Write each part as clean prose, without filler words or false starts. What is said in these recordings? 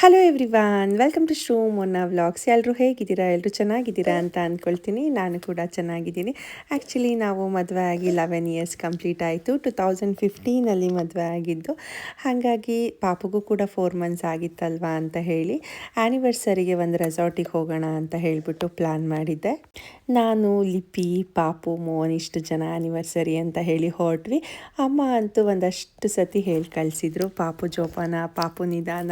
Hello everyone, welcome to Shru Monna vlogs. ಎಲ್ಲರೂ ಹೇಗಿದ್ದೀರಾ? ಎಲ್ಲರೂ ಚೆನ್ನಾಗಿದ್ದೀರಾ ಅಂತ ಅಂದ್ಕೊಳ್ತೀನಿ. ನಾನು ಕೂಡ ಚೆನ್ನಾಗಿದ್ದೀನಿ. ಆ್ಯಕ್ಚುಲಿ ನಾವು ಮದುವೆ ಆಗಿ 11 ಇಯರ್ಸ್ ಕಂಪ್ಲೀಟ್ ಆಯಿತು. 2015 ಮದುವೆ ಆಗಿದ್ದು. ಹಾಗಾಗಿ ಪಾಪುಗೂ ಕೂಡ 4 ಮಂತ್ಸ್ ಆಗಿತ್ತಲ್ವಾ ಅಂತ ಹೇಳಿ ಆ್ಯನಿವರ್ಸರಿಗೆ ಒಂದು ರೆಸಾರ್ಟಿಗೆ ಹೋಗೋಣ ಅಂತ ಹೇಳಿಬಿಟ್ಟು ಪ್ಲ್ಯಾನ್ ಮಾಡಿದ್ದೆ. ನಾನು, ಲಿಪಿ, ಪಾಪು, ಮೋಹನ್ ಇಷ್ಟು ಜನ ಆ್ಯನಿವರ್ಸರಿ ಅಂತ ಹೇಳಿ ಹೊರಟ್ವಿ. ಅಮ್ಮ ಅಂತೂ ಒಂದಷ್ಟು ಸತಿ ಹೇಳಿ ಕಳಿಸಿದ್ರು, ಪಾಪು ಜೋಪಾನ, ಪಾಪು ನಿಧಾನ,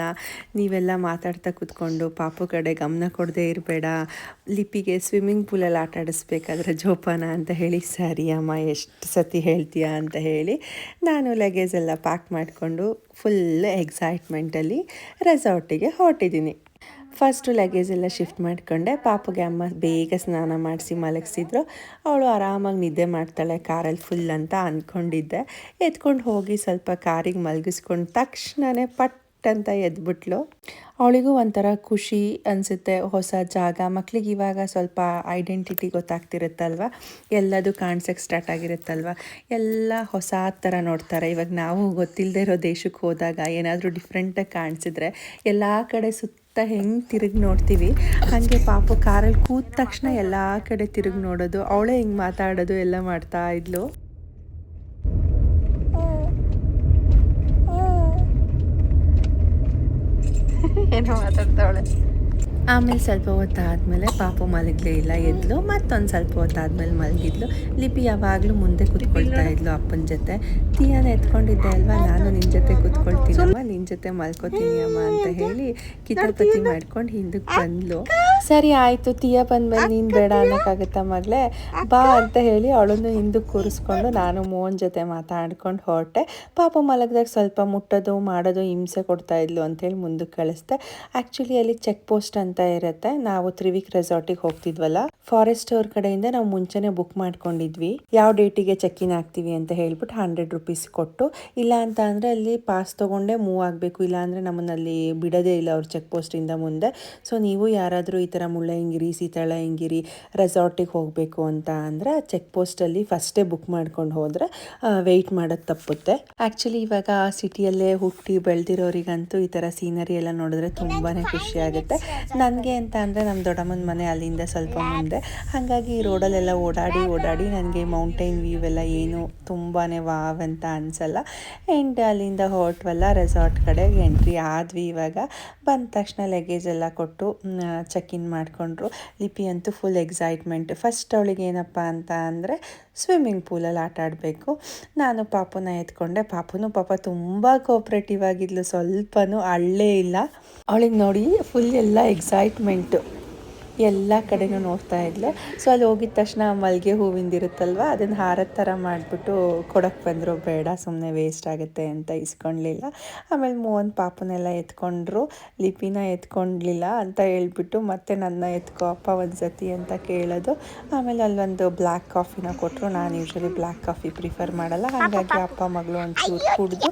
ನೀವೆಲ್ಲ ಮಾತಾಡ್ತಾ ಕೂತ್ಕೊಂಡು ಪಾಪು ಕಡೆ ಗಮನ ಕೊಡದೇ ಇರಬೇಡ, ಲಿಪಿಗೆ ಸ್ವಿಮ್ಮಿಂಗ್ ಪೂಲಲ್ಲಿ ಆಟ ಆಡಿಸ್ಬೇಕಾದ್ರೆ ಜೋಪಾನ ಅಂತ ಹೇಳಿ. ಸರಿ ಅಮ್ಮ, ಎಷ್ಟು ಸತಿ ಹೇಳ್ತೀಯಾ ಅಂತ ಹೇಳಿ ನಾನು ಲಗೇಜ್ ಎಲ್ಲ ಪ್ಯಾಕ್ ಮಾಡಿಕೊಂಡು ಫುಲ್ ಎಕ್ಸೈಟ್ಮೆಂಟಲ್ಲಿ ರೆಸಾರ್ಟಿಗೆ ಹೊರಟಿದ್ದೀನಿ. ಫಸ್ಟು ಲಗೇಜ್ ಎಲ್ಲ ಶಿಫ್ಟ್ ಮಾಡಿಕೊಂಡೆ. ಪಾಪುಗೆ ಅಮ್ಮ ಬೇಗ ಸ್ನಾನ ಮಾಡಿಸಿ ಮಲಗಿಸಿದ್ರು. ಅವಳು ಆರಾಮಾಗಿ ನಿದ್ದೆ ಮಾಡ್ತಾಳೆ ಕಾರಲ್ಲಿ ಫುಲ್ ಅಂತ ಅಂದ್ಕೊಂಡಿದ್ದೆ. ಎತ್ಕೊಂಡು ಹೋಗಿ ಸ್ವಲ್ಪ ಕಾರಿಗೆ ಮಲಗಿಸ್ಕೊಂಡು ತಕ್ಷಣವೇ ಪಟ್ ಅಂತ ಎದ್ಬಿಟ್ಲು. ಅವಳಿಗೂ ಒಂಥರ ಖುಷಿ ಅನಿಸುತ್ತೆ, ಹೊಸ ಜಾಗ. ಮಕ್ಳಿಗೆ ಇವಾಗ ಸ್ವಲ್ಪ ಐಡೆಂಟಿಟಿ ಗೊತ್ತಾಗ್ತಿರುತ್ತಲ್ವ, ಎಲ್ಲದು ಕಾಣಿಸೋಕ್ಕೆ ಸ್ಟಾರ್ಟ್ ಆಗಿರುತ್ತಲ್ವ, ಎಲ್ಲ ಹೊಸ ಥರ ನೋಡ್ತಾರೆ. ಇವಾಗ ನಾವು ಗೊತ್ತಿಲ್ಲದೆ ಇರೋ ದೇಶಕ್ಕೆ ಹೋದಾಗ ಏನಾದರೂ ಡಿಫ್ರೆಂಟಾಗಿ ಕಾಣಿಸಿದ್ರೆ ಎಲ್ಲ ಕಡೆ ಹೆಂಗೆ ತಿರುಗಿ ನೋಡ್ತೀವಿ, ಹಾಗೆ ಪಾಪು ಕಾರಲ್ಲಿ ಕೂತ ತಕ್ಷಣ ಎಲ್ಲ ಕಡೆ ತಿರುಗಿ ನೋಡೋದು, ಅವಳೇ ಹಿಂಗೆ ಮಾತಾಡೋದು ಎಲ್ಲ ಮಾಡ್ತಾ ಇದ್ಲು. ಏನೋ ಮಾತಾಡ್ತಾವಳೆ. ಆಮೇಲೆ ಸ್ವಲ್ಪ ಹೊತ್ತಾದಮೇಲೆ ಪಾಪು ಮಲಗಲೇ ಇಲ್ಲ, ಎದ್ಲು. ಮತ್ತೊಂದು ಸ್ವಲ್ಪ ಹೊತ್ತಾದ್ಮೇಲೆ ಮಲಗಿದ್ಲು. ಲಿಪಿ ಯಾವಾಗಲೂ ಮುಂದೆ ಕೂತ್ಕೊಳ್ತಾ ಇದ್ಲು ಅಪ್ಪನ ಜೊತೆ. ತೀಯಾನ ಎತ್ಕೊಂಡಿದ್ದೆ ಅಲ್ವಾ, ನಾನು ನಿನ್ನ ಜೊತೆ ಕೂತ್ಕೊಳ್ತೀನಮ್ಮ, ನಿನ್ನ ಜೊತೆ ಮಲ್ಕೋತೀನಿ ಅಮ್ಮ ಅಂತ ಹೇಳಿ ಕಿತಾಪತಿ ಮಾಡ್ಕೊಂಡು ಹಿಂದಕ್ಕೆ ಬಂದ್ಲು. ಸರಿ ಆಯಿತು, ತೀಯ ಬಂದಮೇಲೆ ನೀನು ಬೇಡ ಅನ್ನೋಕ್ಕಾಗತ್ತಾ ಮಗಳೇ, ಬಾ ಅಂತ ಹೇಳಿ ಅವಳನ್ನು ಹಿಂದಕ್ಕೆ ಕೂರಿಸ್ಕೊಂಡು ನಾನು ಮೋಹನ್ ಜೊತೆ ಮಾತಾಡ್ಕೊಂಡು ಹೊರಟೆ. ಪಾಪು ಮಲಗಿದಾಗ ಸ್ವಲ್ಪ ಮುಟ್ಟೋದು ಮಾಡೋದು ಹಿಂಸೆ ಕೊಡ್ತಾಯಿದ್ಲು ಅಂಥೇಳಿ ಮುಂದಕ್ಕೆ ಕಳಿಸ್ದೆ. ಆ್ಯಕ್ಚುಲಿ ಅಲ್ಲಿ ಚೆಕ್ ಪೋಸ್ಟ್ ಅಂತ ಇರುತ್ತೆ. ನಾವು 3 ವೀಕ್ ರೆಸಾರ್ಟಿಗೆ ಹೋಗ್ತಿದ್ವಲ್ಲ, ಫಾರೆಸ್ಟ್ ಅವ್ರ ಕಡೆಯಿಂದ ನಾವು ಮುಂಚೆನೇ ಬುಕ್ ಮಾಡ್ಕೊಂಡಿದ್ವಿ, ಯಾವ ಡೇಟಿಗೆ ಚೆಕ್ ಇನ್ ಆಗ್ತೀವಿ ಅಂತ ಹೇಳ್ಬಿಟ್ಟು 100 ರೂಪೀಸ್ ಕೊಟ್ಟು. ಇಲ್ಲ ಅಂತ ಅಂದರೆ ಅಲ್ಲಿ ಪಾಸ್ ತೊಗೊಂಡೇ ಮೂವ್ ಆಗಬೇಕು, ಇಲ್ಲಾಂದರೆ ನಮ್ಮನ್ನಲ್ಲಿ ಬಿಡೋದೇ ಇಲ್ಲ ಅವ್ರ ಚೆಕ್ ಪೋಸ್ಟಿಂದ ಮುಂದೆ. ಸೊ ನೀವು ಯಾರಾದರೂ ಈ ಥರ ಮುಳ್ಳಯ್ಯನಗಿರಿ, ಸೀತಾಳಯ್ಯನಗಿರಿ ರೆಸಾರ್ಟಿಗೆ ಹೋಗಬೇಕು ಅಂತ ಅಂದರೆ ಚೆಕ್ ಪೋಸ್ಟಲ್ಲಿ ಫಸ್ಟೇ ಬುಕ್ ಮಾಡ್ಕೊಂಡು ಹೋದರೆ ವೆಯ್ಟ್ ಮಾಡೋದು ತಪ್ಪುತ್ತೆ. ಆ್ಯಕ್ಚುಲಿ ಇವಾಗ ಸಿಟಿಯಲ್ಲೇ ಹುಟ್ಟಿ ಬೆಳೆದಿರೋರಿಗಂತೂ ಈ ಥರ ಸೀನರಿ ಎಲ್ಲ ನೋಡಿದ್ರೆ ತುಂಬಾ ಖುಷಿ ಆಗುತ್ತೆ. ನನಗೆ ಅಂತ ಅಂದರೆ ನಮ್ಮ ದೊಡ್ಡಮ್ಮನ ಮನೆ ಅಲ್ಲಿಂದ ಸ್ವಲ್ಪ ಮುಂದೆ, ಹಾಗಾಗಿ ಈ ರೋಡಲ್ಲೆಲ್ಲ ಓಡಾಡಿ ನನಗೆ ಮೌಂಟೇನ್ ವ್ಯೂ ಎಲ್ಲ ಏನು ತುಂಬಾ ವಾವ್ ಅಂತ ಅನಿಸಲ್ಲ. ಆ್ಯಂಡ್ ಅಲ್ಲಿಂದ ಹೊರಟ್ವಲ್ಲ ರೆಸಾರ್ಟ್ ಕಡೆಗೆ ಎಂಟ್ರಿ ಆದ್ವಿ. ಇವಾಗ ಬಂದ ತಕ್ಷಣ ಲಗೇಜ್ ಎಲ್ಲ ಕೊಟ್ಟು ಚೆಕ್ ಇನ್ ಮಾಡಿಕೊಂಡ್ರು. ಲಿಪಿ ಅಂತೂ ಫುಲ್ ಎಕ್ಸೈಟ್ಮೆಂಟ್. ಫಸ್ಟ್ ಅವಳಿಗೆ ಏನಪ್ಪ ಅಂತ ಅಂದರೆ ಸ್ವಿಮ್ಮಿಂಗ್ ಪೂಲಲ್ಲಿ ಆಟ ಆಡಬೇಕು. ನಾನು ಪಾಪುನ ಎತ್ಕೊಂಡೆ. ಪಾಪುನು ಪಾಪ ತುಂಬ ಕೋಪ್ರೇಟಿವ್ ಆಗಿದ್ಲು, ಸ್ವಲ್ಪನೂ ಅಳ್ಳೇ ಇಲ್ಲ. ಅವಳಿಗೆ ನೋಡಿ ಫುಲ್ ಎಲ್ಲ ಎಕ್ಸೈಟ್ಮೆಂಟು, ಎಲ್ಲ ಕಡೆನೂ ನೋಡ್ತಾ ಇದ್ಲು. ಸೊ ಅಲ್ಲಿ ಹೋಗಿದ ತಕ್ಷಣ ಮಲ್ಲಿಗೆ ಹೂವಿಂದಿರುತ್ತಲ್ವ, ಅದನ್ನು ಹಾರದ ಥರ ಮಾಡಿಬಿಟ್ಟು ಕೊಡೋಕ್ಕೆ ಬಂದರು. ಬೇಡ, ಸುಮ್ಮನೆ ವೇಸ್ಟ್ ಆಗುತ್ತೆ ಅಂತ ಇಸ್ಕೊಳ್ಲಿಲ್ಲ. ಆಮೇಲೆ ಮೋಹನ್ ಪಾಪನೆಲ್ಲ ಎತ್ಕೊಂಡ್ರು, ಲಿಪಿನ ಎತ್ಕೊಂಡ್ಲಿಲ್ಲ ಅಂತ ಹೇಳ್ಬಿಟ್ಟು ಮತ್ತೆ ನನ್ನ ಎತ್ಕೋ ಅಪ್ಪ ಒಂದು ಸತಿ ಅಂತ ಕೇಳೋದು. ಆಮೇಲೆ ಅಲ್ಲೊಂದು ಬ್ಲ್ಯಾಕ್ ಕಾಫಿನ ಕೊಟ್ಟರು. ನಾನು ಯೂಶ್ವಲಿ ಬ್ಲ್ಯಾಕ್ ಕಾಫಿ ಪ್ರಿಫರ್ ಮಾಡಲ್ಲ, ಹಾಗಾಗಿ ಅಪ್ಪ ಮಗಳು ಒಂಚೂರು ಕುಡಿದು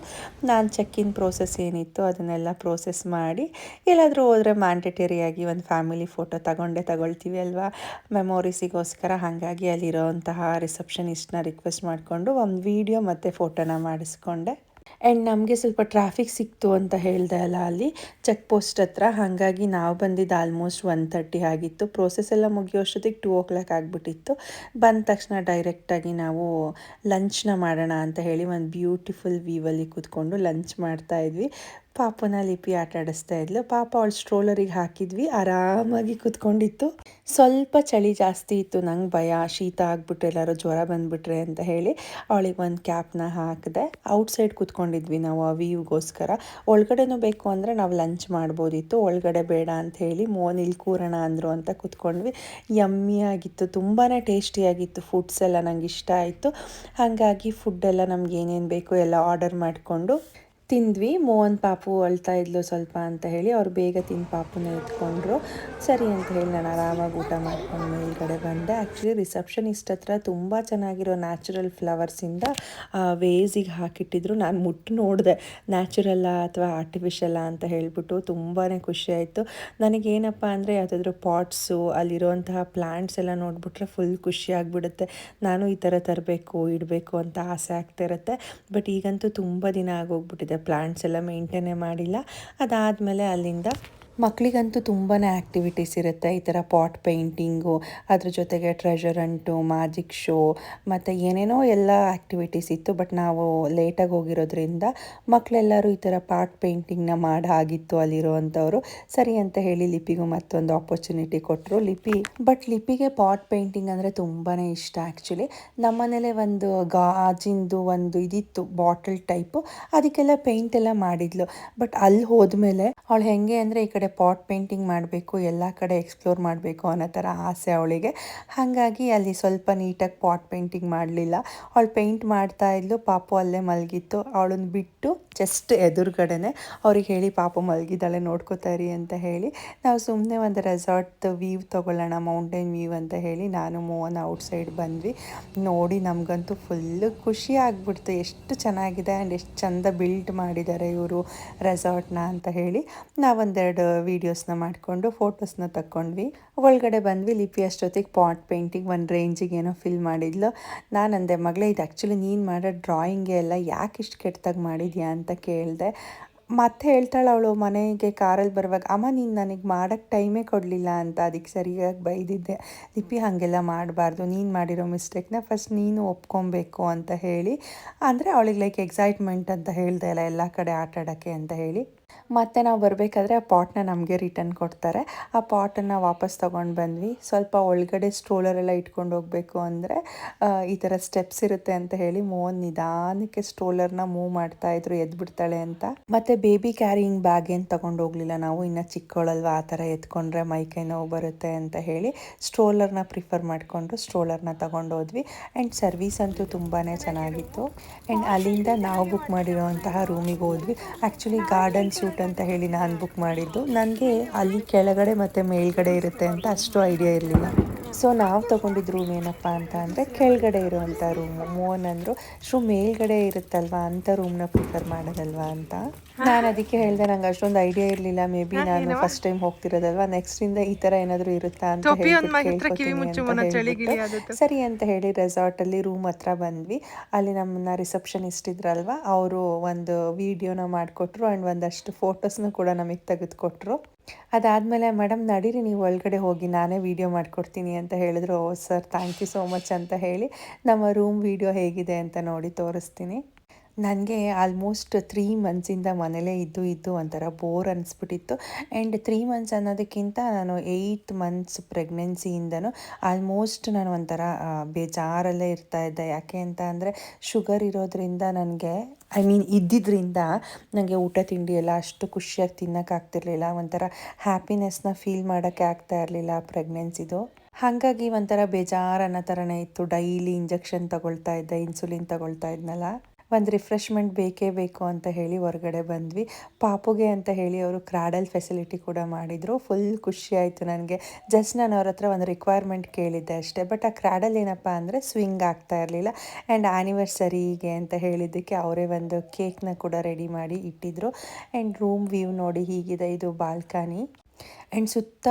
ನಾನು ಚೆಕ್ ಇನ್ ಪ್ರೋಸೆಸ್ ಏನಿತ್ತು ಅದನ್ನೆಲ್ಲ ಪ್ರೋಸೆಸ್ ಮಾಡಿ, ಎಲ್ಲಾದರೂ ಹೋದರೆ ಮ್ಯಾಂಡೇಟರಿಯಾಗಿ ಒಂದು ಫ್ಯಾಮಿಲಿ ಫೋಟೋ ತಗೊಳ್ತೀವಿ ಅಲ್ವಾ, ಮೆಮೊರೀಸಿಗೋಸ್ಕರ. ಹಾಗಾಗಿ ಅಲ್ಲಿರೋಂತಹ ರಿಸೆಪ್ಷನಿಸ್ಟ್ನ ರಿಕ್ವೆಸ್ಟ್ ಮಾಡಿಕೊಂಡು ಒಂದು ವಿಡಿಯೋ ಮತ್ತು ಫೋಟೋನ ಮಾಡಿಸ್ಕೊಂಡೆ. ಆ್ಯಂಡ್ ನಮಗೆ ಸ್ವಲ್ಪ ಟ್ರಾಫಿಕ್ ಸಿಕ್ತು ಅಂತ ಹೇಳ್ದೆ ಅಲ್ಲ ಅಲ್ಲಿ ಚೆಕ್ ಪೋಸ್ಟ್ ಹತ್ರ, ಹಾಗಾಗಿ ನಾವು ಬಂದಿದ್ದು ಆಲ್ಮೋಸ್ಟ್ 1:30 ಆಗಿತ್ತು. ಪ್ರೋಸೆಸ್ ಎಲ್ಲ ಮುಗಿಯೋಷ್ಟೊತ್ತಿಗೆ 2 o'clock ಆಗಿಬಿಟ್ಟಿತ್ತು. ಬಂದ ತಕ್ಷಣ ಡೈರೆಕ್ಟಾಗಿ ನಾವು ಲಂಚ್ನ ಮಾಡೋಣ ಅಂತ ಹೇಳಿ ಒಂದು ಬ್ಯೂಟಿಫುಲ್ ವ್ಯೂವಲ್ಲಿ ಕೂತ್ಕೊಂಡು ಲಂಚ್ ಮಾಡ್ತಾಯಿದ್ವಿ. ಪಾಪುನ ಲಿಪಿ ಆಟ ಆಡಿಸ್ತಾ ಇದ್ಲು. ಪಾಪ ಅವಳು ಸ್ಟ್ರೋಲರಿಗೆ ಹಾಕಿದ್ವಿ, ಆರಾಮಾಗಿ ಕೂತ್ಕೊಂಡಿತ್ತು. ಸ್ವಲ್ಪ ಚಳಿ ಜಾಸ್ತಿ ಇತ್ತು, ನಂಗೆ ಭಯ ಶೀತ ಆಗಿಬಿಟ್ಟು ಎಲ್ಲರೂ ಜ್ವರ ಬಂದುಬಿಟ್ರೆ ಅಂತ ಹೇಳಿ ಅವಳಿಗೆ ಒಂದು ಕ್ಯಾಪ್ನ ಹಾಕಿದೆ. ಔಟ್ಸೈಡ್ ಕೂತ್ಕೊಂಡಿದ್ವಿ ನಾವು ಆ ವ್ಯೂಗೋಸ್ಕರ. ಒಳಗಡೆನೂ ಬೇಕು ಅಂದರೆ ನಾವು ಲಂಚ್ ಮಾಡ್ಬೋದಿತ್ತು, ಒಳಗಡೆ ಬೇಡ ಅಂತ ಹೇಳಿ ಮೋಹನ್ ಇಲ್ಲಿ ಕೂರೋಣ ಅಂದರು ಅಂತ ಕೂತ್ಕೊಂಡ್ವಿ. ಯಮ್ಮಿ ಆಗಿತ್ತು, ತುಂಬಾ ಟೇಸ್ಟಿಯಾಗಿತ್ತು. ಫುಡ್ಸ್ ಎಲ್ಲ ನಂಗೆ ಇಷ್ಟ ಆಯಿತು. ಹಾಗಾಗಿ ಫುಡ್ಡೆಲ್ಲ ನಮ್ಗೆ ಏನೇನು ಬೇಕು ಎಲ್ಲ ಆರ್ಡರ್ ಮಾಡಿಕೊಂಡು ತಿಂದ್ವಿ. ಮೋಹನ್ ಪಾಪು ಅಳ್ತಾ ಇದ್ಲು ಸ್ವಲ್ಪ ಅಂತ ಹೇಳಿ ಅವ್ರು ಬೇಗ ತಿಂದು ಪಾಪುನ ಎತ್ಕೊಂಡ್ರು. ಸರಿ ಅಂತ ಹೇಳಿ ನಾನು ಆರಾಮಾಗಿ ಊಟ ಮಾಡ್ಕೊಂಡು ಮೇಲ್ಗಡೆ ಬಂದೆ. ಆ್ಯಕ್ಚುಲಿ ರಿಸೆಪ್ಷನಿಸ್ಟ್ ಹತ್ರ ತುಂಬ ಚೆನ್ನಾಗಿರೋ ನ್ಯಾಚುರಲ್ ಫ್ಲವರ್ಸಿಂದ ವೇಸಿಗೆ ಹಾಕಿಟ್ಟಿದ್ರು. ನಾನು ಮುಟ್ಟು ನೋಡಿದೆ, ನ್ಯಾಚುರಲ್ಲ ಅಥವಾ ಆರ್ಟಿಫಿಷಿಯಲ್ಲ ಅಂತ ಹೇಳಿಬಿಟ್ಟು ತುಂಬಾ ಖುಷಿಯಾಯಿತು. ನನಗೇನಪ್ಪ ಅಂದರೆ ಯಾವುದಾದ್ರೂ ಪಾಟ್ಸು ಅಲ್ಲಿರುವಂತಹ ಪ್ಲ್ಯಾಂಟ್ಸ್ ಎಲ್ಲ ನೋಡಿಬಿಟ್ರೆ ಫುಲ್ ಖುಷಿಯಾಗಿಬಿಡುತ್ತೆ. ನಾನು ಈ ಥರ ತರಬೇಕು ಇಡಬೇಕು ಅಂತ ಆಸೆ ಆಗ್ತಿರುತ್ತೆ. ಬಟ್ ಈಗಂತೂ ತುಂಬ ದಿನ ಆಗೋಗ್ಬಿಟ್ಟಿದೆ ಥರ ಪ್ಲ್ಯಾಂಟ್ಸ್ ಎಲ್ಲ ಮೇಂಟೈನೇ ಮಾಡಿಲ್ಲ. ಅದಾದಮೇಲೆ ಅಲ್ಲಿಂದ ಮಕ್ಕಳಿಗಂತೂ ತುಂಬಾ ಆ್ಯಕ್ಟಿವಿಟೀಸ್ ಇರುತ್ತೆ. ಈ ಥರ ಪಾಟ್ ಪೇಂಟಿಂಗು, ಅದ್ರ ಜೊತೆಗೆ ಟ್ರೆಷರ್ ಹಂಟು, ಮ್ಯಾಜಿಕ್ ಶೋ ಮತ್ತು ಏನೇನೋ ಎಲ್ಲ ಆ್ಯಕ್ಟಿವಿಟೀಸ್ ಇತ್ತು. ಬಟ್ ನಾವು ಲೇಟಾಗಿ ಹೋಗಿರೋದ್ರಿಂದ ಮಕ್ಕಳೆಲ್ಲರೂ ಈ ಥರ ಪಾಟ್ ಪೇಂಟಿಂಗ್ನ ಮಾಡಿ ಆಗಿತ್ತು ಅಲ್ಲಿರುವಂಥವ್ರು. ಸರಿ ಅಂತ ಹೇಳಿ ಲಿಪಿಗೂ ಮತ್ತೊಂದು ಆಪರ್ಚುನಿಟಿ ಕೊಟ್ಟರು. ಲಿಪಿಗೆ ಪಾಟ್ ಪೇಂಟಿಂಗ್ ಅಂದರೆ ತುಂಬಾ ಇಷ್ಟ. ಆ್ಯಕ್ಚುಲಿ ನಮ್ಮನೇಲೆ ಒಂದು ಗಾಜಿಂದು ಒಂದು ಇದಿತ್ತು, ಬಾಟಲ್ ಟೈಪು, ಅದಕ್ಕೆಲ್ಲ ಪೇಂಟ್ ಎಲ್ಲ ಮಾಡಿದ್ಲು. ಬಟ್ ಅಲ್ಲಿ ಹೋದ್ಮೇಲೆ ಅವಳು ಹೆಂಗೆ ಅಂದರೆ ಈ ಕಡೆ ಪಾಟ್ ಪೇಂಟಿಂಗ್ ಮಾಡಬೇಕು, ಎಲ್ಲ ಕಡೆ ಎಕ್ಸ್ಪ್ಲೋರ್ ಮಾಡಬೇಕು ಅನ್ನೋ ಥರ ಆಸೆ ಅವಳಿಗೆ. ಹಾಗಾಗಿ ಅಲ್ಲಿ ಸ್ವಲ್ಪ ನೀಟಾಗಿ ಪಾಟ್ ಪೇಂಟಿಂಗ್ ಮಾಡಲಿಲ್ಲ. ಅವಳು ಪೇಂಟ್ ಮಾಡ್ತಾ ಇದ್ಲು, ಪಾಪು ಅಲ್ಲೇ ಮಲಗಿತ್ತು. ಅವಳನ್ನ ಬಿಟ್ಟು ಜಸ್ಟ್ ಎದುರುಗಡೆನೆ ಅವ್ರಿಗೆ ಹೇಳಿ ಪಾಪು ಮಲಗಿದ್ದಾಳೆ ನೋಡ್ಕೋತಾ ಇರಿ ಅಂತ ಹೇಳಿ ನಾವು ಸುಮ್ಮನೆ ಒಂದು ರೆಸಾರ್ಟ್ ವ್ಯೂ ತೊಗೊಳ್ಳೋಣ, ಮೌಂಟೇನ್ ವ್ಯೂ ಅಂತ ಹೇಳಿ ನಾನು ಮೋಹನ್ ಔಟ್ಸೈಡ್ ಬಂದ್ವಿ. ನೋಡಿ ನಮಗಂತೂ ಫುಲ್ಲು ಖುಷಿ ಆಗ್ಬಿಡ್ತು, ಎಷ್ಟು ಚೆನ್ನಾಗಿದೆ ಆ್ಯಂಡ್ ಎಷ್ಟು ಚಂದ ಬಿಲ್ಡ್ ಮಾಡಿದ್ದಾರೆ ಇವರು ರೆಸಾರ್ಟ್ನ ಅಂತ ಹೇಳಿ. ನಾವೊಂದೆರಡು ವೀಡಿಯೋಸ್ನ ಮಾಡಿಕೊಂಡು ಫೋಟೋಸ್ನ ತಗೊಂಡ್ವಿ. ಒಳಗಡೆ ಬಂದ್ವಿ. ಲಿಪಿ ಅಷ್ಟೊತ್ತಿಗೆ ಪಾಟ್ ಪೇಂಟಿಂಗ್ ಒಂದು ರೇಂಜಿಗೆ ಏನೋ ಫಿಲ್ ಮಾಡಿದ್ಲು. ನಾನು ಅಂದೆ, ಮಗಳೇ ಇದು ಆ್ಯಕ್ಚುಲಿ ನೀನು ಮಾಡೋ ಡ್ರಾಯಿಂಗೇ ಎಲ್ಲ, ಯಾಕೆ ಇಷ್ಟು ಕೆಟ್ಟದಾಗಿ ಮಾಡಿದ್ಯಾ ಅಂತ ಕೇಳಿದೆ. ಮತ್ತೆ ಹೇಳ್ತಾಳೆ ಅವಳು ಮನೆಗೆ ಕಾರಲ್ಲಿ ಬರುವಾಗ, ಅಮ್ಮ ನೀನು ನನಗೆ ಮಾಡೋಕ್ಕೆ ಟೈಮೇ ಕೊಡಲಿಲ್ಲ ಅಂತ. ಅದಕ್ಕೆ ಸರಿಯಾಗಿ ಬೈದಿದ್ದೆ, ಲಿಪಿ ಹಾಗೆಲ್ಲ ಮಾಡಬಾರ್ದು, ನೀನು ಮಾಡಿರೋ ಮಿಸ್ಟೇಕ್ನ ಫಸ್ಟ್ ನೀನು ಒಪ್ಕೊಬೇಕು ಅಂತ ಹೇಳಿ. ಅಂದರೆ ಅವಳಿಗೆ ಲೈಕ್ ಎಕ್ಸೈಟ್ಮೆಂಟ್ ಅಂತ ಹೇಳ್ದೆ ಅಲ್ಲ ಎಲ್ಲ ಕಡೆ ಆಟಾಡೋಕ್ಕೆ ಅಂತ ಹೇಳಿ. ಮತ್ತು ನಾವು ಬರಬೇಕಾದ್ರೆ ಆ ಪಾಟ್ನ ನಮಗೆ ರಿಟರ್ನ್ ಕೊಡ್ತಾರೆ. ಆ ಪಾಟನ್ನು ವಾಪಸ್ ತೊಗೊಂಡು ಬಂದ್ವಿ. ಸ್ವಲ್ಪ ಒಳಗಡೆ ಸ್ಟ್ರೋಲರೆಲ್ಲ ಇಟ್ಕೊಂಡು ಹೋಗಬೇಕು ಅಂದರೆ ಈ ಥರ ಸ್ಟೆಪ್ಸ್ ಇರುತ್ತೆ ಅಂತ ಹೇಳಿ ಮೋಹನ್ ನಿಧಾನಕ್ಕೆ ಸ್ಟ್ರೋಲರ್ನ ಮೂವ್ ಮಾಡ್ತಾಯಿದ್ರು, ಎದ್ಬಿಡ್ತಾಳೆ ಅಂತ. ಮತ್ತು ಬೇಬಿ ಕ್ಯಾರಿಯಿಂಗ್ ಬ್ಯಾಗ್ ಏನು ತೊಗೊಂಡು ಹೋಗಲಿಲ್ಲ ನಾವು, ಇನ್ನು ಚಿಕ್ಕವಳಲ್ವ, ಆ ಥರ ಎತ್ಕೊಂಡ್ರೆ ಮೈಕೈ ನೋವು ಬರುತ್ತೆ ಅಂತ ಹೇಳಿ ಸ್ಟ್ರೋಲರ್ನ ಪ್ರಿಫರ್ ಮಾಡಿಕೊಂಡು ಸ್ಟ್ರೋಲರ್ನ ತೊಗೊಂಡು ಹೋದ್ವಿ. ಆ್ಯಂಡ್ ಸರ್ವೀಸ್ ಅಂತೂ ತುಂಬಾ ಚೆನ್ನಾಗಿತ್ತು. ಆ್ಯಂಡ್ ಅಲ್ಲಿಂದ ನಾವು ಬುಕ್ ಮಾಡಿರೋಂತಹ ರೂಮಿಗೆ ಹೋದ್ವಿ. ಆ್ಯಕ್ಚುಲಿ ಗಾರ್ಡನ್ ಸೂಟ್ ಅಂತ ಹೇಳಿ ನಾನು ಬುಕ್ ಮಾಡಿದ್ದು. ನನಗೆ ಅಲ್ಲಿ ಕೆಳಗಡೆ ಮತ್ತು ಮೇಲ್ಗಡೆ ಇರುತ್ತೆ ಅಂತ ಅಷ್ಟು ಐಡಿಯಾ ಇರಲಿಲ್ಲ. ಸೊ ನಾವು ತೊಗೊಂಡಿದ್ದು ರೂಮ್ ಏನಪ್ಪ ಅಂತ ಅಂದರೆ ಕೆಳಗಡೆ ಇರುವಂಥ ರೂಮು. ಮೋಹನ್ ಅಂದರು ಮೇಲ್ಗಡೆ ಇರುತ್ತಲ್ವ ಅಂಥ ರೂಮ್ನ ಪ್ರಿಫರ್ ಮಾಡೋದಲ್ವ ಅಂತ. ನಾನು ಅದಕ್ಕೆ ಹೇಳಿದೆ, ನಂಗೆ ಅಷ್ಟೊಂದು ಐಡಿಯಾ ಇರಲಿಲ್ಲ, ಮೇ ಬಿ ನಾನು ಫಸ್ಟ್ ಟೈಮ್ ಹೋಗ್ತಿರೋದಲ್ವ, ನೆಕ್ಸ್ಟಿಂದ ಈ ಥರ ಏನಾದರೂ ಇರುತ್ತಾ ಅಂತ ಹೇಳ್ಕೊತೀನಿ. ಸರಿ ಅಂತ ಹೇಳಿ ರೆಸಾರ್ಟಲ್ಲಿ ರೂಮ್ ಹತ್ರ ಬಂದ್ವಿ. ಅಲ್ಲಿ ನಮ್ಮನ್ನ ರಿಸೆಪ್ಷನಿಸ್ಟ್ ಇದ್ರಲ್ವ, ಅವರು ಒಂದು ವಿಡಿಯೋನ ಮಾಡಿಕೊಟ್ರು ಆ್ಯಂಡ್ ಒಂದಷ್ಟು ಫೋಟೋಸ್ನ ಕೂಡ ನಮಗೆ ತೆಗೆದುಕೊಟ್ರು. ಅದಾದಮೇಲೆ ಮೇಡಮ್ ನಡೀರಿ ನೀವು ಒಳಗಡೆ ಹೋಗಿ, ನಾನೇ ವೀಡಿಯೋ ಮಾಡಿಕೊಡ್ತೀನಿ ಅಂತ ಹೇಳಿದ್ರು. Oh sir thank you so much ಅಂತ ಹೇಳಿ ನಮ್ಮ ರೂಮ್ ವೀಡಿಯೋ ಹೇಗಿದೆ ಅಂತ ನೋಡಿ ತೋರಿಸ್ತೀನಿ. ನನಗೆ ಆಲ್ಮೋಸ್ಟ್ 3 ಮಂತ್ಸಿಂದ ಮನೇಲೇ ಇದ್ದು ಒಂಥರ ಬೋರ್ ಅನಿಸ್ಬಿಟ್ಟಿತ್ತು. ಆ್ಯಂಡ್ 3 ಮಂತ್ಸ್ ಅನ್ನೋದಕ್ಕಿಂತ ನಾನು 8 ಮಂತ್ಸ್ ಪ್ರೆಗ್ನೆನ್ಸಿಯಿಂದನೂ ಆಲ್ಮೋಸ್ಟ್ ನಾನು ಒಂಥರ ಬೇಜಾರಲ್ಲೇ ಇರ್ತಾಯಿದ್ದೆ. ಯಾಕೆ ಅಂತ ಅಂದರೆ ಶುಗರ್ ಇರೋದ್ರಿಂದ ನನಗೆ ಇದ್ದಿದ್ದರಿಂದ ನನಗೆ ಊಟ ತಿಂಡಿ ಎಲ್ಲ ಅಷ್ಟು ಖುಷಿಯಾಗಿ ತಿನ್ನೋಕ್ಕಾಗ್ತಿರ್ಲಿಲ್ಲ. ಒಂಥರ ಹ್ಯಾಪಿನೆಸ್ನ ಫೀಲ್ ಮಾಡೋಕ್ಕೆ ಆಗ್ತಾ ಇರಲಿಲ್ಲ ಪ್ರೆಗ್ನೆನ್ಸಿದು. ಹಾಗಾಗಿ ಒಂಥರ ಬೇಜಾರು ಅನ್ನೋ ಥರನೇ ಇತ್ತು. ಡೈಲಿ ಇಂಜೆಕ್ಷನ್ ತಗೊಳ್ತಾ ಇದ್ದೆ, ಇನ್ಸುಲಿನ್ ತಗೊಳ್ತಾ ಇದ್ನಲ್ಲ. ಒಂದು ರಿಫ್ರೆಶ್ಮೆಂಟ್ ಬೇಕೇ ಬೇಕು ಅಂತ ಹೇಳಿ ಹೊರಗಡೆ ಬಂದ್ವಿ. ಪಾಪುಗೆ ಅಂತ ಹೇಳಿ ಅವರು ಕ್ರಾಡಲ್ ಫೆಸಿಲಿಟಿ ಕೂಡ ಮಾಡಿದರು. ಫುಲ್ ಖುಷಿ ಆಯಿತು ನನಗೆ. ಜಸ್ಟ್ ನಾನು ಅವ್ರ ಹತ್ರ ಒಂದು ರಿಕ್ವೈರ್ಮೆಂಟ್ ಕೇಳಿದ್ದೆ ಅಷ್ಟೇ. ಬಟ್ ಆ ಕ್ರಾಡಲ್ ಏನಪ್ಪ ಅಂದರೆ ಸ್ವಿಂಗ್ ಆಗ್ತಾ ಇರಲಿಲ್ಲ. ಆ್ಯಂಡ್ ಆ್ಯನಿವರ್ಸರಿಗೆ ಅಂತ ಹೇಳಿದ್ದಕ್ಕೆ ಅವರೇ ಒಂದು ಕೇಕ್ನ ಕೂಡ ರೆಡಿ ಮಾಡಿ ಇಟ್ಟಿದ್ದರು. ಆ್ಯಂಡ್ ರೂಮ್ ವ್ಯೂ ನೋಡಿ ಹೀಗಿದೆ, ಇದು ಬಾಲ್ಕನಿ. ಆ್ಯಂಡ್ ಸುತ್ತ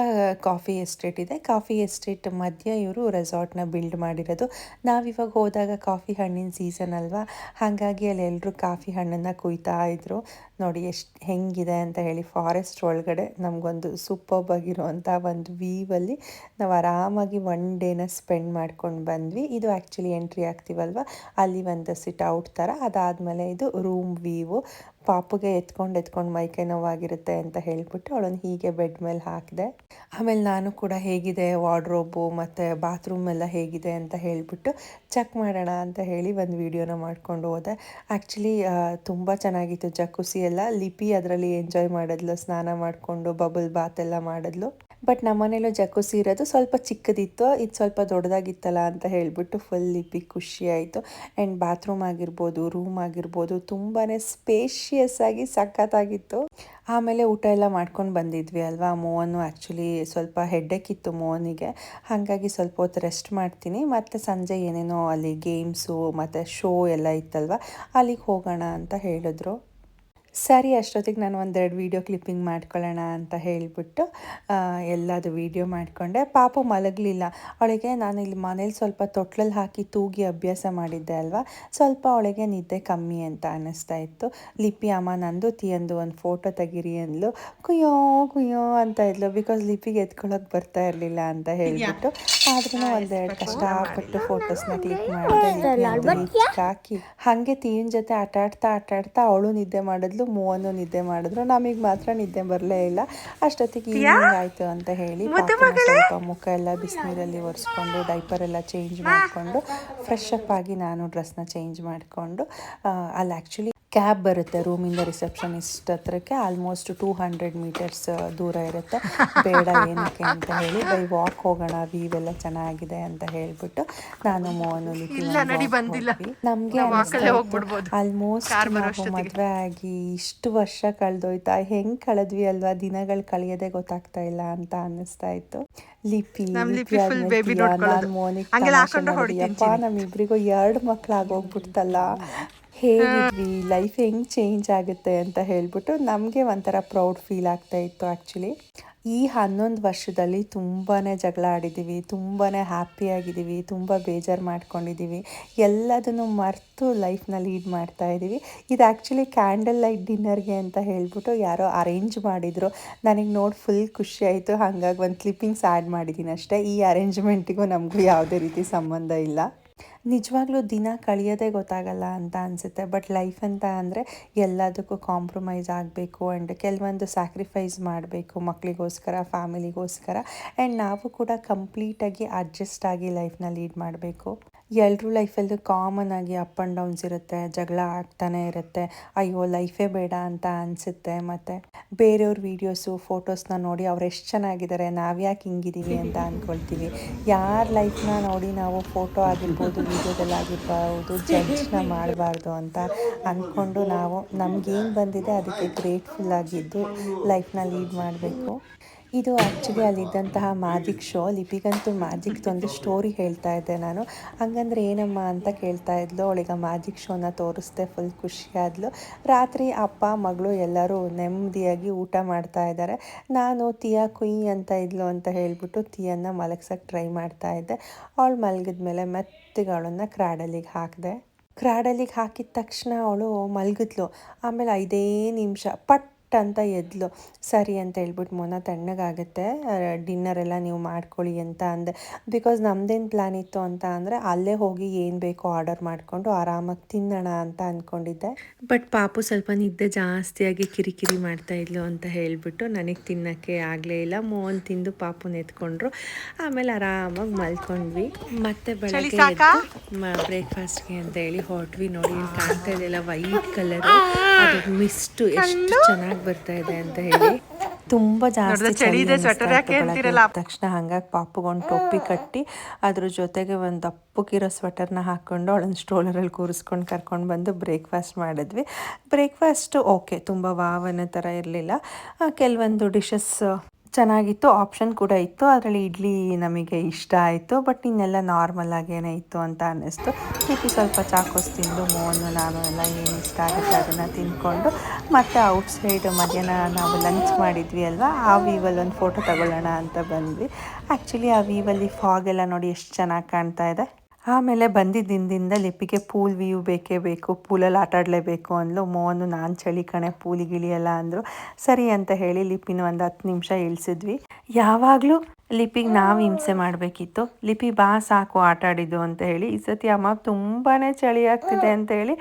ಕಾಫಿ ಎಸ್ಟೇಟ್ ಇದೆ. ಕಾಫಿ ಎಸ್ಟೇಟ್ ಮಧ್ಯೆ ಇವರು ರೆಸಾರ್ಟ್ನ ಬಿಲ್ಡ್ ಮಾಡಿರೋದು. ನಾವಿವಾಗ ಹೋದಾಗ ಕಾಫಿ ಹಣ್ಣಿನ ಸೀಸನ್ ಅಲ್ವಾ, ಹಾಗಾಗಿ ಅಲ್ಲಿ ಎಲ್ಲರೂ ಕಾಫಿ ಹಣ್ಣನ್ನು ಕುಯ್ತಾ ಇದ್ರು. ನೋಡಿ ಎಷ್ಟು ಹೆಂಗಿದೆ ಅಂತ ಹೇಳಿ. ಫಾರೆಸ್ಟ್ ಒಳಗಡೆ ನಮಗೊಂದು ಸೂಪರ್ಬ್ ಆಗಿರುವಂಥ ಒಂದು ವ್ಯೂವಲ್ಲಿ ನಾವು ಆರಾಮಾಗಿ 1 ಡೇನ ಸ್ಪೆಂಡ್ ಮಾಡ್ಕೊಂಡು ಬಂದ್ವಿ. ಇದು ಆ್ಯಕ್ಚುಲಿ ಎಂಟ್ರಿ ಆಗ್ತೀವಲ್ವ, ಅಲ್ಲಿ ಒಂದು ಸಿಟ್ ಔಟ್ ಥರ. ಅದಾದಮೇಲೆ ಇದು ರೂಮ್ ವ್ಯೂವು. ಪಾಪುಗೆ ಎತ್ಕೊಂಡು ಮೈಕೈ ನೋವಾಗಿರುತ್ತೆ ಅಂತ ಹೇಳಿಬಿಟ್ಟು ಅವಳನ್ನು ಹೀಗೆ ಬೆಡ್ ಮೇಲೆ ಹಾಕಿದೆ. ಆಮೇಲೆ ನಾನು ಕೂಡ ಹೇಗಿದೆ ವಾರ್ಡ್ರೋಬು ಮತ್ತು ಬಾತ್ರೂಮ್ ಎಲ್ಲ ಹೇಗಿದೆ ಅಂತ ಹೇಳಿಬಿಟ್ಟು ಚೆಕ್ ಮಾಡೋಣ ಅಂತ ಹೇಳಿ ಒಂದು ವೀಡಿಯೋನ ಮಾಡ್ಕೊಂಡು ಹೋದೆ. ಆ್ಯಕ್ಚುಲಿ ತುಂಬ ಚೆನ್ನಾಗಿತ್ತು ಜಕುಸಿ ಎಲ್ಲ. ಲಿಪಿ ಅದರಲ್ಲಿ ಎಂಜಾಯ್ ಮಾಡಿದ್ಲು, ಸ್ನಾನ ಮಾಡಿಕೊಂಡು ಬಬಲ್ ಬಾತ್ ಎಲ್ಲ ಮಾಡಿದ್ಲು. ಬಟ್ ನಮ್ಮನೇಲೂ ಜಕುಸಿ ಇರೋದು ಸ್ವಲ್ಪ ಚಿಕ್ಕದಿತ್ತು, ಇದು ಸ್ವಲ್ಪ ದೊಡ್ಡದಾಗಿತ್ತಲ್ಲ ಅಂತ ಹೇಳಿಬಿಟ್ಟು ಫುಲ್ ಲಿಪಿ ಖುಷಿ ಆಯಿತು. ಆ್ಯಂಡ್ ಬಾತ್ರೂಮ್ ಆಗಿರ್ಬೋದು, ರೂಮ್ ಆಗಿರ್ಬೋದು ತುಂಬಾ ಸ್ಪೇಷಿಯಸ್ ಆಗಿ ಸಖತ್ತಾಗಿತ್ತು. ಆಮೇಲೆ ಊಟ ಎಲ್ಲ ಮಾಡ್ಕೊಂಡು ಬಂದಿದ್ವಿ ಅಲ್ವಾ. ಮೋಹನು ಆ್ಯಕ್ಚುಲಿ ಸ್ವಲ್ಪ ಹೆಡ್ಡೇಕ್ ಇತ್ತು ಮೋಹನಿಗೆ, ಹಾಗಾಗಿ ಸ್ವಲ್ಪ ಹೊತ್ತು ರೆಸ್ಟ್ ಮಾಡ್ತೀನಿ, ಮತ್ತು ಸಂಜೆ ಏನೇನೋ ಅಲ್ಲಿ ಗೇಮ್ಸು ಮತ್ತು ಶೋ ಎಲ್ಲ ಇತ್ತಲ್ವ, ಅಲ್ಲಿಗೆ ಹೋಗೋಣ ಅಂತ ಹೇಳಿದ್ರು. ಸರಿ ಅಷ್ಟೊತ್ತಿಗೆ ನಾನು ಒಂದೆರಡು ವೀಡಿಯೋ ಕ್ಲಿಪ್ಪಿಂಗ್ ಮಾಡ್ಕೊಳ್ಳೋಣ ಅಂತ ಹೇಳಿಬಿಟ್ಟು ಎಲ್ಲದು ವೀಡಿಯೋ ಮಾಡಿಕೊಂಡೆ. ಪಾಪು ಮಲಗಲಿಲ್ಲ. ಅವಳಿಗೆ ನಾನು ಇಲ್ಲಿ ಮನೇಲಿ ಸ್ವಲ್ಪ ತೊಟ್ಲಲ್ಲಿ ಹಾಕಿ ತೂಗಿ ಅಭ್ಯಾಸ ಮಾಡಿದ್ದೆ ಅಲ್ವಾ, ಸ್ವಲ್ಪ ಅವಳಿಗೆ ನಿದ್ದೆ ಕಮ್ಮಿ ಅಂತ ಅನ್ನಿಸ್ತಾ ಇತ್ತು. ಲಿಪಿ ಅಮ್ಮ ನಂದು ತಿಯಂದು ಒಂದು ಫೋಟೋ ತೆಗೀರಿ ಅಂದ್ಲು. ಕುಯ್ಯೋ ಕುಯ್ಯೋ ಅಂತ ಇದ್ಲು, ಬಿಕಾಸ್ ಲಿಪಿಗೆ ಎತ್ಕೊಳ್ಳೋಕೆ ಬರ್ತಾ ಇರಲಿಲ್ಲ ಅಂತ ಹೇಳಿಬಿಟ್ಟು. ಆದ್ರೂ ಒಂದೆರಡು ಕಷ್ಟಪಟ್ಟು ಫೋಟೋಸ್ನ ಕ್ಲಿಕ್ ಮಾಡಿದೆ. ಲಿಪಿ ಹಾಕಿ ಹಾಗೆ ತೀನ್ ಜೊತೆ ಆಟಾಡ್ತಾ ಅವಳು ನಿದ್ದೆ ಮಾಡಿದ್ಲು, ಮೂವನ್ನು ನಿದ್ದೆ ಮಾಡಿದ್ರು. ನಮಗೆ ಮಾತ್ರ ನಿದ್ದೆ ಬರಲೇ ಇಲ್ಲ. ಅಷ್ಟೊತ್ತಿಗೆ ಈವ್ನಿಂಗ್ ಆಯಿತು ಅಂತ ಹೇಳಿ ಸ್ವಲ್ಪ ಮುಖ ಎಲ್ಲ ಬಿಸಿನೀರಲ್ಲಿ ಒರೆಸ್ಕೊಂಡು ಡೈಪರ್ ಎಲ್ಲ ಚೇಂಜ್ ಮಾಡಿಕೊಂಡು ಫ್ರೆಶ್ ಅಪ್ ಆಗಿ ನಾನು ಡ್ರೆಸ್ನ ಚೇಂಜ್ ಮಾಡಿಕೊಂಡು ಅಲ್ಲಿ ಆ್ಯಕ್ಚುಲಿ ಕ್ಯಾಬ್ ಬರುತ್ತೆ ರೂಮಿಂದ ರಿಸೆಪ್ಷನಿಸ್ಟ್ ಹತ್ರಕ್ಕೆ. ಆಲ್ಮೋಸ್ಟ್ 200 ಮೀಟರ್ಸ್ ದೂರ ಇರುತ್ತೆ. ಬೇಡ ಏನಕ್ಕೆ ಅಂತ ಹೇಳಿ ಬೈ ವಾಕ್ ಹೋಗೋಣ, ವ್ಯೂ ಎಲ್ಲ ಚೆನ್ನಾಗಿದೆ ಅಂತ ಹೇಳಿಬಿಟ್ಟು ನಾನು ಮೋಹನು ನಮಗೆ ಆಲ್ಮೋಸ್ಟ್ ನಾವು ಮದುವೆ ಆಗಿ ಇಷ್ಟು ವರ್ಷ ಕಳೆದೋಯ್ತಾ, ಹೆಂಗೆ ಕಳೆದ್ವಿ ಅಲ್ವಾ, ದಿನಗಳು ಕಳೆಯೋದೇ ಗೊತ್ತಾಗ್ತಾ ಇಲ್ಲ ಅಂತ ಅನ್ನಿಸ್ತಾ ಇತ್ತು. ಲಿಪಿ ನಾನು ಮೋನಿಕ್ ಅಪ್ಪ ನಮ್ಮಿಬ್ರಿಗೂ 2 ಮಕ್ಕಳಾಗೋಗ್ಬಿಡ್ತಲ್ಲ, ಹೇಗಿದ್ವಿ, ಲೈಫ್ ಹೆಂಗೆ ಚೇಂಜ್ ಆಗುತ್ತೆ ಅಂತ ಹೇಳ್ಬಿಟ್ಟು ನಮಗೆ ಒಂಥರ ಪ್ರೌಡ್ ಫೀಲ್ ಆಗ್ತಾ ಇತ್ತು. ಆ್ಯಕ್ಚುಲಿ ಈ 11 ವರ್ಷದಲ್ಲಿ ತುಂಬಾ ಜಗಳ ಆಡಿದ್ದೀವಿ, ತುಂಬಾ ಹ್ಯಾಪಿಯಾಗಿದ್ದೀವಿ, ತುಂಬ ಬೇಜಾರು ಮಾಡ್ಕೊಂಡಿದ್ದೀವಿ, ಎಲ್ಲದನ್ನು ಮರೆತು ಲೈಫ್ನ ಲೀಡ್ ಮಾಡ್ತಾ ಇದ್ದೀವಿ. ಇದು ಆ್ಯಕ್ಚುಲಿ ಕ್ಯಾಂಡಲ್ ಲೈಟ್ ಡಿನ್ನರ್ಗೆ ಅಂತ ಹೇಳ್ಬಿಟ್ಟು ಯಾರೋ ಅರೇಂಜ್ ಮಾಡಿದರು. ನನಗೆ ನೋಡಿ ಫುಲ್ ಖುಷಿ ಆಯಿತು. ಹಾಗಾಗಿ ಒಂದು ಕ್ಲಿಪ್ಪಿಂಗ್ಸ್ ಆ್ಯಡ್ ಮಾಡಿದ್ದೀನಿ ಅಷ್ಟೇ. ಈ ಅರೇಂಜ್ಮೆಂಟಿಗೂ ನಮಗೂ ಯಾವುದೇ ರೀತಿ ಸಂಬಂಧ ಇಲ್ಲ. ನಿಜವಾಗ್ಲೂ ದಿನ ಕಳೆಯೋದೇ ಗೊತ್ತಾಗಲ್ಲ ಅಂತ ಅನಿಸುತ್ತೆ. ಬಟ್ ಲೈಫ್ ಅಂತ ಅಂದರೆ ಎಲ್ಲದಕ್ಕೂ ಕಾಂಪ್ರಮೈಸ್ ಆಗಬೇಕು ಆ್ಯಂಡ್ ಕೆಲವೊಂದು ಸ್ಯಾಕ್ರಿಫೈಸ್ ಮಾಡಬೇಕು ಮಕ್ಕಳಿಗೋಸ್ಕರ, ಫ್ಯಾಮಿಲಿಗೋಸ್ಕರ. ಆ್ಯಂಡ್ ನಾವು ಕೂಡ ಕಂಪ್ಲೀಟಾಗಿ ಅಡ್ಜಸ್ಟ್ ಆಗಿ ಲೈಫ್ನ ಲೀಡ್ ಮಾಡಬೇಕು. ಎಲ್ಲರೂ ಲೈಫಲ್ಲೂ ಕಾಮನ್ ಆಗಿ ಅಪ್ ಆ್ಯಂಡ್ ಡೌನ್ಸ್ ಇರುತ್ತೆ, ಜಗಳ ಆಗ್ತಾನೆ ಇರುತ್ತೆ, ಅಯ್ಯೋ ಲೈಫೇ ಬೇಡ ಅಂತ ಅನಿಸುತ್ತೆ. ಮತ್ತು ಬೇರೆಯವ್ರ ವೀಡಿಯೋಸು ಫೋಟೋಸ್ನ ನೋಡಿ ಅವ್ರು ಎಷ್ಟು ಚೆನ್ನಾಗಿದ್ದಾರೆ, ನಾವು ಯಾಕೆ ಹಿಂಗಿದ್ದೀವಿ ಅಂತ ಅಂದ್ಕೊಳ್ತೀವಿ. ಯಾರ ಲೈಫ್ನ ನೋಡಿ ನಾವು ಫೋಟೋ ಆಗಿರ್ಬೋದು, ವೀಡಿಯೋದಲ್ಲಾಗಿರ್ಬೋದು ಜಡ್ಜ್ನ ಮಾಡಬಾರ್ದು ಅಂತ ಅಂದ್ಕೊಂಡು ನಾವು ನಮಗೇನು ಬಂದಿದೆ ಅದಕ್ಕೆ ಗ್ರೇಟ್ಫುಲ್ ಆಗಿದ್ದು ಲೈಫ್ನ ಲೀಡ್ ಮಾಡಬೇಕು. ಇದು ಆ್ಯಕ್ಚುಲಿ ಅಲ್ಲಿದ್ದಂತಹ ಮ್ಯಾಜಿಕ್ ಶೋ. ಲಿಪಿಗಂತೂ ಮ್ಯಾಜಿಕ್ದೊಂದು ಸ್ಟೋರಿ ಹೇಳ್ತಾ ಇದ್ದೆ ನಾನು. ಹಂಗಂದ್ರೆ ಏನಮ್ಮ ಅಂತ ಕೇಳ್ತಾ ಇದ್ಲು. ಅವಳಿಗೆ ಮ್ಯಾಜಿಕ್ ಶೋನ ತೋರಿಸ್ದೆ, ಫುಲ್ ಖುಷಿಯಾದ್ಲು. ರಾತ್ರಿ ಅಪ್ಪ ಮಗಳು ಎಲ್ಲರೂ ನೆಮ್ಮದಿಯಾಗಿ ಊಟ ಮಾಡ್ತಾ ಇದ್ದಾರೆ. ನಾನು ತೀಯಾ ಕುಯ್ ಅಂತ ಇದ್ಲು ಅಂತ ಹೇಳಿಬಿಟ್ಟು ತೀಯನ್ನ ಮಲಗ್ಸೋಕ್ಕೆ ಟ್ರೈ ಮಾಡ್ತಾ ಇದ್ದೆ. ಅವಳು ಮಲಗಿದ್ಮೇಲೆ ಮೆತ್ತಿಗೆ ಅವಳನ್ನು ಕ್ರಾಡಲ್ಲಿಗೆ ಹಾಕಿದೆ. ಕ್ರಾಡಲ್ಲಿಗೆ ಹಾಕಿದ ತಕ್ಷಣ ಅವಳು ಮಲಗಿದ್ಲು. ಆಮೇಲೆ 5 ನಿಮಿಷ ಪಟ್ ಅಂತ ಎದ್ಲು. ಸರಿ ಅಂತ ಹೇಳ್ಬಿಟ್ಟು ಮೋನ ತಣ್ಣಗಾಗುತ್ತೆ, ಡಿನ್ನರ್ ಎಲ್ಲ ನೀವು ಮಾಡ್ಕೊಳ್ಳಿ ಅಂತ ಅಂದೆ. ಬಿಕಾಸ್ ನಮ್ಮದೇನು ಪ್ಲ್ಯಾನ್ ಇತ್ತು ಅಂತ ಅಂದರೆ ಅಲ್ಲೇ ಹೋಗಿ ಏನು ಬೇಕೋ ಆರ್ಡರ್ ಮಾಡಿಕೊಂಡು ಆರಾಮಾಗಿ ತಿನ್ನೋಣ ಅಂತ ಅಂದ್ಕೊಂಡಿದ್ದೆ. ಬಟ್ ಪಾಪು ಸ್ವಲ್ಪ ನಿದ್ದೆ ಜಾಸ್ತಿಯಾಗಿ ಕಿರಿಕಿರಿ ಮಾಡ್ತಾಯಿದ್ಲು ಅಂತ ಹೇಳಿಬಿಟ್ಟು ನನಗೆ ತಿನ್ನೋಕ್ಕೆ ಆಗಲೇ ಇಲ್ಲ. ಮೋಹನ್ ತಿಂದು ಪಾಪುನ ಎತ್ಕೊಂಡ್ರು. ಆಮೇಲೆ ಆರಾಮಾಗಿ ಮಲ್ಕೊಂಡ್ವಿ. ಮತ್ತೆ ಬೆಳಗ್ಗೆ ಬ್ರೇಕ್ಫಾಸ್ಟ್ಗೆ ಅಂತ ಹೇಳಿ ಹೊರಟ್ವಿ. ನೋಡಿ ಇಲ್ಲಿ ಕಾಣ್ತಾ ಇದೆಯಲ್ಲ ವೈಟ್ ಕಲರು, ಅದು ಮಿಸ್ಟು ಎಷ್ಟು ಚೆನ್ನಾಗಿ ಬರ್ತಾ ಇದೆ ಅಂತ ಹೇಳಿ. ತುಂಬ ಜಾಸ್ತಿ ತಕ್ಷಣ ಹಂಗಾಗಿ ಪಾಪುಗೊಂದು ಟೊಪ್ಪಿ ಕಟ್ಟಿ ಅದ್ರ ಜೊತೆಗೆ ಒಂದು ದಪ್ಪಗಿರೋ ಸ್ವೆಟರ್ನ ಹಾಕ್ಕೊಂಡು ಅವಳನ್ನು ಸ್ಟ್ರೋಲರಲ್ಲಿ ಕೂರಿಸ್ಕೊಂಡು ಕರ್ಕೊಂಡು ಬಂದು ಬ್ರೇಕ್ಫಾಸ್ಟ್ ಮಾಡಿದ್ವಿ. ಬ್ರೇಕ್ಫಾಸ್ಟು ಓಕೆ, ತುಂಬ ವಾವನ ಥರ ಇರಲಿಲ್ಲ. ಕೆಲವೊಂದು ಡಿಶಸ್ ಚೆನ್ನಾಗಿತ್ತು, ಆಪ್ಷನ್ ಕೂಡ ಇತ್ತು. ಅದರಲ್ಲಿ ಇಡ್ಲಿ ನಮಗೆ ಇಷ್ಟ ಆಯಿತು. ಬಟ್ ಇನ್ನೆಲ್ಲ ನಾರ್ಮಲ್ ಆಗೇನೇ ಇತ್ತು ಅಂತ ಅನ್ನಿಸ್ತು. ಲಿಪಿ ಸ್ವಲ್ಪ ಚಾಕೋಸ್ ತಿಂದು ಮೋಹನ್ನು ನಾನು ಎಲ್ಲ ಏನು ಇಷ್ಟ ಆಗುತ್ತೆ ಅದನ್ನು ತಿಂದ್ಕೊಂಡು ಮತ್ತು ಔಟ್ಸೈಡ್ ಮಧ್ಯಾಹ್ನ ನಾವು ಲಂಚ್ ಮಾಡಿದ್ವಿ ಅಲ್ವಾ, ಆ ವೀವಲ್ಲಿ ಒಂದು ಫೋಟೋ ತಗೊಳ್ಳೋಣ ಅಂತ ಬಂದ್ವಿ. ಆ್ಯಕ್ಚುಲಿ ಆ ವೀವಲ್ಲಿ ಫಾಗ್ ಎಲ್ಲ ನೋಡಿ ಎಷ್ಟು ಚೆನ್ನಾಗಿ ಕಾಣ್ತಾ ಇದೆ. ಆಮೇಲೆ ಬಂದಿದ್ದ ದಿನದಿಂದ ಲಿಪಿಗೆ ಪೂಲ್ ವ್ಯೂ ಬೇಕೇ ಬೇಕು, ಪೂಲಲ್ಲಿ ಆಟಾಡಲೇಬೇಕು ಅಂದ್ಲು. ಮೋಹನು ನಾನು ಚಳಿ ಕಣೆ ಪೂಲಿಗಿಳಿಯಲ್ಲ ಅಂದರು. ಸರಿ ಅಂತ ಹೇಳಿ ಲಿಪಿನ ಒಂದು 10 ನಿಮಿಷ ಇಳಿಸಿದ್ವಿ. ಯಾವಾಗಲೂ ಲಿಪಿಗೆ ನಾವು ಹಿಂಸೆ ಮಾಡಬೇಕಿತ್ತು. ಲಿಪಿ ಬಾ ಸಾಕು ಆಟಾಡಿದ್ದು ಅಂತ ಹೇಳಿ. ಈ ಸತಿ ಅಮ್ಮ ತುಂಬಾ ಚಳಿ ಆಗ್ತಿದೆ ಅಂತ ಹೇಳಿ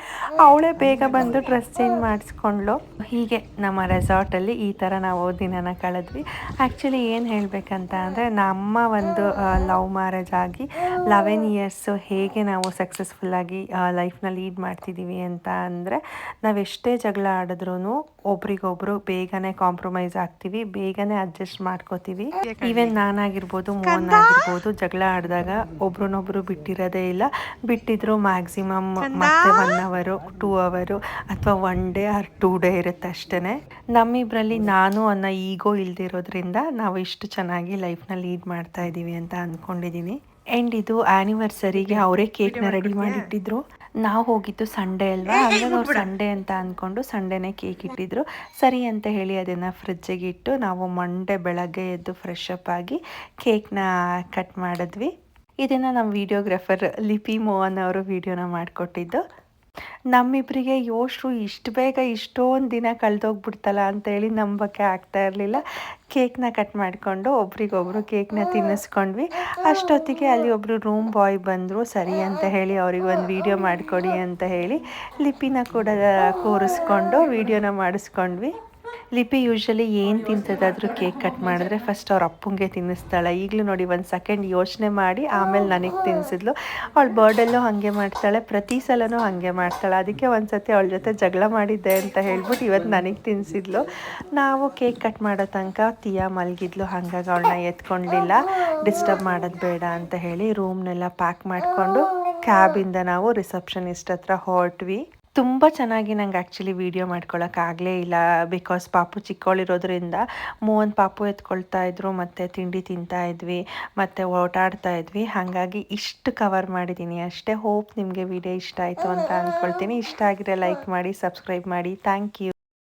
ಅವಳೇ ಬೇಗ ಬಂದು ಡ್ರೆಸ್ ಚೇಂಜ್ ಮಾಡಿಸ್ಕೊಂಡ್ಳು. ಹೀಗೆ ನಮ್ಮ ರೆಸಾರ್ಟಲ್ಲಿ ಈ ಥರ ನಾವು ದಿನನ ಕಳೆದ್ವಿ. ಆ್ಯಕ್ಚುಲಿ ಏನು ಹೇಳಬೇಕಂತ ಅಂದರೆ ನಮ್ಮ ಒಂದು ಲವ್ ಮ್ಯಾರೇಜ್ ಆಗಿ 11 ಇಯರ್ಸು ಹೇಗೆ ನಾವು ಸಕ್ಸಸ್ಫುಲ್ಲಾಗಿ ಲೈಫ್ನ ಲೀಡ್ ಮಾಡ್ತಿದ್ದೀವಿ ಅಂತ ಅಂದರೆ ನಾವೆಷ್ಟೇ ಜಗಳ ಆಡಿದ್ರೂ ಒಬ್ರಿಗೊಬ್ರು ಬೇಗನೆ ಕಾಂಪ್ರಮೈಸ್ ಆಗ್ತೀವಿ, ಬೇಗನೆ ಅಡ್ಜಸ್ಟ್ ಮಾಡ್ಕೋತೀವಿ. ಈವನ್ ನಾನಾಗಿರ್ಬೋದು, ಮೋಹನ್ ಆಗಿರ್ಬೋದು, ಜಗಳ ಆಡಿದಾಗ ಒಬ್ರನ್ನೊಬ್ರು ಬಿಟ್ಟಿರೋದೇ ಇಲ್ಲ. ಬಿಟ್ಟಿದ್ರು ಮ್ಯಾಕ್ಸಿಮಮ್ ಮತ್ತೆ 1 ಅವರು 2 ಅವರು ಅಥವಾ 1 ಡೇ ಆರ್ 2 ಡೇ ಇರುತ್ತೆ ಅಷ್ಟೇ. ನಮ್ಮಿಬ್ಬರಲ್ಲಿ ನಾನು ಅನ್ನೋ ಈಗೋ ಇಲ್ದಿರೋದ್ರಿಂದ ನಾವು ಇಷ್ಟು ಚೆನ್ನಾಗಿ ಲೈಫ್ನ ಲೀಡ್ ಮಾಡ್ತಾ ಇದ್ದೀವಿ ಅಂತ ಅಂದ್ಕೊಂಡಿದ್ದೀನಿ. ಆ್ಯಂಡ್ ಇದು ಆ್ಯನಿವರ್ಸರಿಗೆ ಅವರೇ ಕೇಕ್ನ ರೆಡಿ ಮಾಡಿಟ್ಟಿದ್ರು. ನಾವು ಹೋಗಿದ್ದು ಸಂಡೇ ಅಲ್ವಾ, ಹಂಗಾಗಿ ಅವ್ರು ಸಂಡೇ ಅಂತ ಅಂದ್ಕೊಂಡು ಸಂಡೇನೇ ಕೇಕ್ ಇಟ್ಟಿದ್ರು. ಸರಿ ಅಂತ ಹೇಳಿ ಅದನ್ನು ಫ್ರಿಜ್ಜಿಗೆ ಇಟ್ಟು ನಾವು ಮಂಡೇ ಬೆಳಗ್ಗೆ ಎದ್ದು ಫ್ರೆಶ್ ಅಪ್ ಆಗಿ ಕೇಕ್ನ ಕಟ್ ಮಾಡಿದ್ವಿ. ಇದನ್ನು ನಮ್ಮ ವಿಡಿಯೋಗ್ರಾಫರ್ ಲಿಪಿ ಮೋಹನ್ ಅವರು ವಿಡಿಯೋನ ಮಾಡಿಕೊಟ್ಟಿದ್ದು. ನಮ್ಮಿಬ್ಬರಿಗೆ ಯೋಶ್ರು ಇಷ್ಟು ಬೇಗ ಇಷ್ಟೊಂದು ದಿನ ಕಳೆದೋಗ್ಬಿಡ್ತಲ್ಲ ಅಂತೇಳಿ ನಂಬಕ್ಕೆ ಆಗ್ತಾ ಇರಲಿಲ್ಲ. ಕೇಕ್ನ ಕಟ್ ಮಾಡಿಕೊಂಡು ಒಬ್ರಿಗೊಬ್ರು ಕೇಕ್ನ ತಿನ್ನಿಸ್ಕೊಂಡ್ವಿ. ಅಷ್ಟೊತ್ತಿಗೆ ಅಲ್ಲಿ ಒಬ್ಬರು ರೂಮ್ ಬಾಯ್ ಬಂದರು. ಸರಿ ಅಂತ ಹೇಳಿ ಅವ್ರಿಗೆ ಒಂದು ವಿಡಿಯೋ ಮಾಡಿಕೊಡಿ ಅಂತ ಹೇಳಿ ಲಿಪಿನ ಕೂಡ ಕೂರಿಸ್ಕೊಂಡು ವಿಡಿಯೋನ ಮಾಡಿಸ್ಕೊಂಡ್ವಿ. ಲಿಪಿ ಯೂಶ್ವಲಿ ಏನು ತಿಂತದಾದರೂ ಕೇಕ್ ಕಟ್ ಮಾಡಿದ್ರೆ ಫಸ್ಟ್ ಅವ್ರ ಅಪ್ಪಂಗೆ ತಿನ್ನಿಸ್ತಾಳೆ. ಈಗಲೂ ನೋಡಿ ಒಂದು ಸೆಕೆಂಡ್ ಯೋಚನೆ ಮಾಡಿ ಆಮೇಲೆ ನನಗೆ ತಿನ್ನಿಸಿದ್ಲು. ಅವಳು ಬರ್ಡಲ್ಲೂ ಹಾಗೆ ಮಾಡ್ತಾಳೆ, ಪ್ರತಿ ಸಲನೂ ಹಾಗೆ ಮಾಡ್ತಾಳೆ. ಅದಕ್ಕೆ ಒಂದು ಸತಿ ಅವಳ ಜೊತೆ ಜಗಳ ಮಾಡಿದ್ದೆ ಅಂತ ಹೇಳ್ಬಿಟ್ಟು ಇವತ್ತು ನನಗೆ ತಿನ್ನಿಸಿದ್ಲು. ನಾವು ಕೇಕ್ ಕಟ್ ಮಾಡೋ ತನಕ ಟಿಯಾ ಮಲಗಿದ್ಲು, ಹಾಗಾಗಿ ಅವಳನ್ನ ಎತ್ಕೊಂಡಿಲ್ಲ, ಡಿಸ್ಟರ್ಬ್ ಮಾಡೋದು ಬೇಡ ಅಂತ ಹೇಳಿ ರೂಮ್ನೆಲ್ಲ ಪ್ಯಾಕ್ ಮಾಡಿಕೊಂಡು ಕ್ಯಾಬಿಂದ ನಾವು ರಿಸೆಪ್ಷನಿಸ್ಟ್ ಹತ್ರ ಹೊರಟ್ವಿ. ತುಂಬ ಚೆನ್ನಾಗಿ ನಂಗೆ ಆ್ಯಕ್ಚುಲಿ ವೀಡಿಯೋ ಮಾಡ್ಕೊಳಕ್ಕಾಗಲೇ ಇಲ್ಲ, ಬಿಕಾಸ್ ಪಾಪು ಚಿಕ್ಕವಳಿರೋದ್ರಿಂದ ಮೋಹನ್ ಪಾಪು ಎತ್ಕೊಳ್ತಾ ಇದ್ರು, ಮತ್ತು ತಿಂಡಿ ತಿಂತಾ ಇದ್ವಿ, ಮತ್ತು ಓಟಾಡ್ತಾ ಇದ್ವಿ. ಹಾಗಾಗಿ ಇಷ್ಟು ಕವರ್ ಮಾಡಿದ್ದೀನಿ ಅಷ್ಟೇ. ಹೋಪ್ ನಿಮಗೆ ವಿಡಿಯೋ ಇಷ್ಟ ಆಯಿತು ಅಂತ ಅಂದ್ಕೊಳ್ತೀನಿ. ಇಷ್ಟ ಆಗಿದ್ರೆ ಲೈಕ್ ಮಾಡಿ, ಸಬ್ಸ್ಕ್ರೈಬ್ ಮಾಡಿ. Thank you.